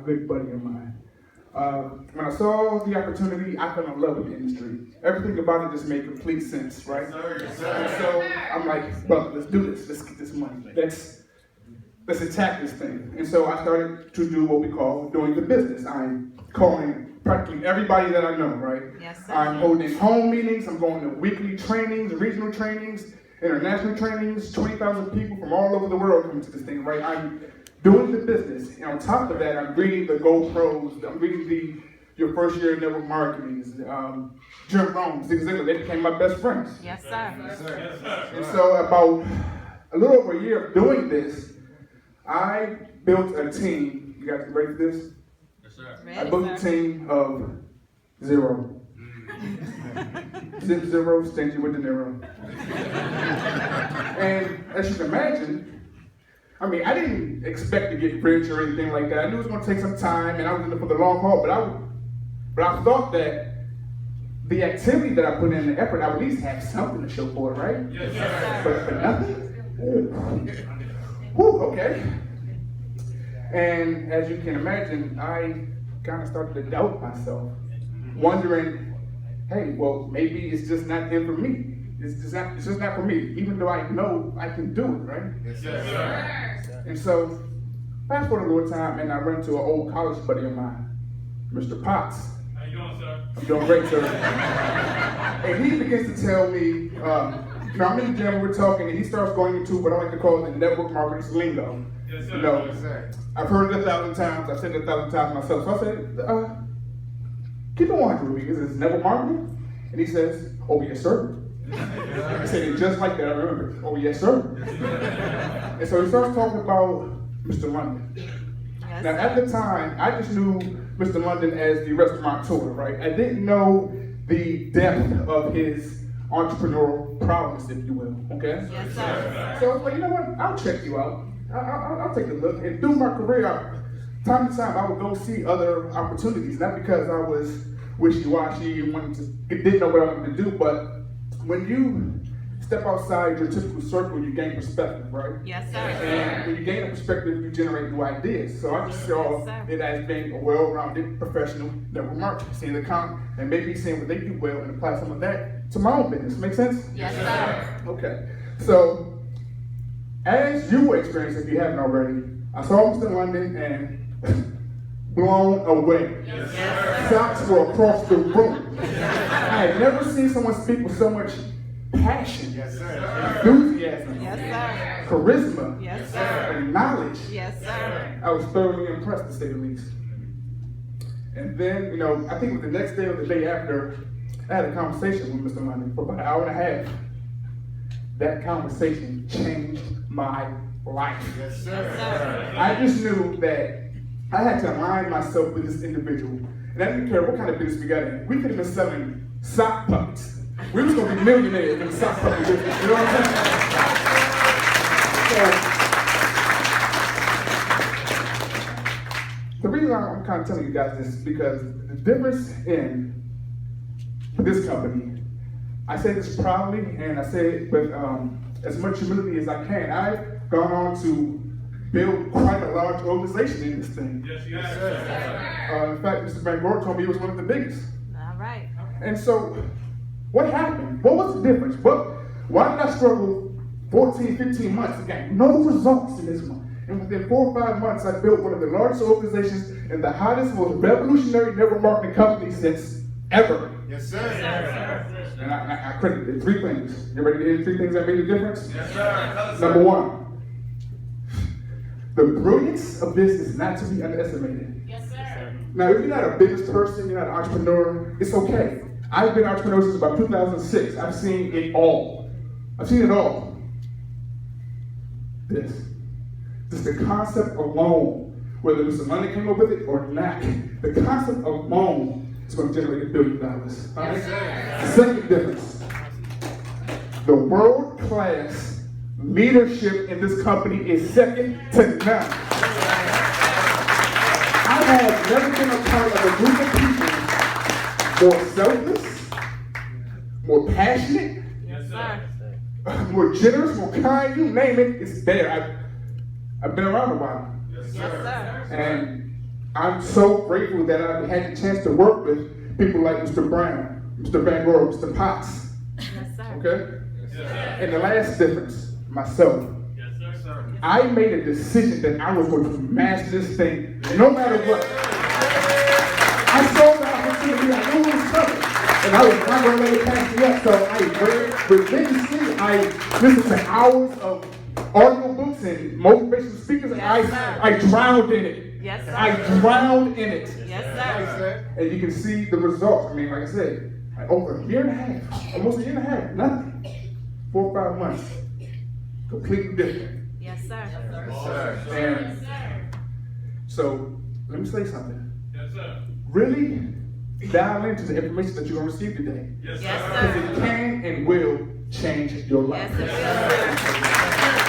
good buddy of mine. When I saw the opportunity, I fell in love with the industry. Everything about it just made complete sense, right? Yes, sir. And so I'm like, brother, let's do this. Let's get this money. Let's attack this thing. And so I started to do what we call doing the business. I'm calling practically everybody that I know, right? Yes, sir. I'm holding home meetings. I'm going to weekly trainings, regional trainings, international trainings. 20,000 people from all over the world coming to this thing, right? I'm doing the business, and on top of that, I'm reading the GoPros, I'm reading your first year network marketing, Jim Rohn, Zig Ziglar, they became my best friends. Yes, sir. Yes, sir. Yes, sir. And so about a little over a year of doing this, I built a team. You guys ready for this? Yes, sir. I built a team of 0. Zip 0, stingy with the Nero. And as you can imagine, I mean, I didn't expect to get rich or anything like that. I knew it was going to take some time, and I was in it for the long haul. But I thought that the activity that I put in, the effort, I would at least have something to show for it, right? Yes, sir. But nothing. Whew, okay. And as you can imagine, I kind of started to doubt myself, wondering, hey, well, maybe it's just not in for me. It's just not for me, even though I know I can do it, right? Yes, sir. And so, fast forward a little time, and I run into an old college buddy of mine, Mr. Potts. How you doing, sir? I'm doing great, sir. And he begins to tell me, I'm in the gym, we're talking, and he starts going into what I like to call the network marketing lingo. Yes, sir. You know, Yes, sir. I've heard it 1,000 times, I've said it 1,000 times myself. So I said, keep it 100 with me. Is it network marketing? And he says, oh, yes, sir. I said it just like that, I remember. Oh, yes, sir. And so he starts talking about Mr. London. Yes, Now, sir. at the time, I just knew Mr. London as the restaurateur, right? I didn't know the depth of his entrepreneurial prowess, if you will, okay? Yes, sir. So I was like, you know what? I'll check you out. I'll take a look. And through my career, time to time, I would go see other opportunities, not because I was wishy-washy and didn't know what I wanted to do, but when you step outside your typical circle, you gain perspective, right? Yes, sir. And when you gain a perspective, you generate new ideas. So I just saw Yes, it as being a well-rounded professional network marketer, seeing the comp and maybe seeing what they do well and apply some of that to my own business. Make sense? Yes, sir. Okay. So, as you will experience if you haven't already, I saw Mr. London and blown away. Yes, sir. Socks were across the room. I had never seen someone speak with so much passion, Yes, sir. enthusiasm, Yes, sir. charisma, Yes, sir. and knowledge. Yes, sir. I was thoroughly impressed, to say the least. And then, I think it was the next day or the day after, I had a conversation with Mr. London for about an hour and a half. That conversation changed my life. Yes, sir. Yes, sir. I just knew that I had to align myself with this individual. And I didn't care what kind of business we got in. We could have been selling sock puppets. We was gonna be millionaires in the sock puppet business. You know what I'm saying? So, the reason I'm kind of telling you guys this is because the difference in this company, I say this proudly and I say it with as much humility as I can. I've gone on to build quite a large organization in this thing. Yes, you have, sir. In fact, Mr. Van Gort told me it was one of the biggest. All right. And so, what happened? What was the difference? Why did I struggle 14, 15 months to get no results in this one? And within 4 or 5 months, I built one of the largest organizations and the hottest, most revolutionary network marketing company since ever. Yes, sir. And I credit it 3 things. You ready to hear the 3 things that made a difference? Yes, sir. Number 1, the brilliance of this is not to be underestimated. Yes, sir. Now, if you're not a business person, you're not an entrepreneur, it's okay. I've been an entrepreneur since about 2006. I've seen it all. I've seen it all. Just the concept alone, whether Mr. London came up with it or not, the concept alone is going to generate $1 billion. All right? Yes, sir. Second difference, the world-class leadership in this company is second to none. I have never been a part of a group of people more selfless, more passionate, Yes, sir. more generous, more kind, you name it, it's there. I've been around a while. Yes, Yes, sir. sir. And I'm so grateful that I had the chance to work with people like Mr. Brown, Mr. Van Gogh, Mr. Potts. Yes, sir. Okay? Yes, sir. And the last difference, myself. Yes, sir. I made a decision that I was going to master this thing no matter what. I saw the opportunity, I knew it was coming, and I was not going to let it pass me up. So I read religiously, I listened to hours of audiobooks and motivational speakers, and I drowned in it. Yes, sir. I drowned in it. Yes, sir. And you can see the results. I mean, like I said, over a year and a half, almost a year and a half, nothing. 4 or 5 months, completely different. Yes, sir. Yes, sir. And so, let me say something. Yes, sir. Really dial into the information that you're going to receive today. Yes, Yes, sir. Because it can and will change your life. Yes, it will, sir.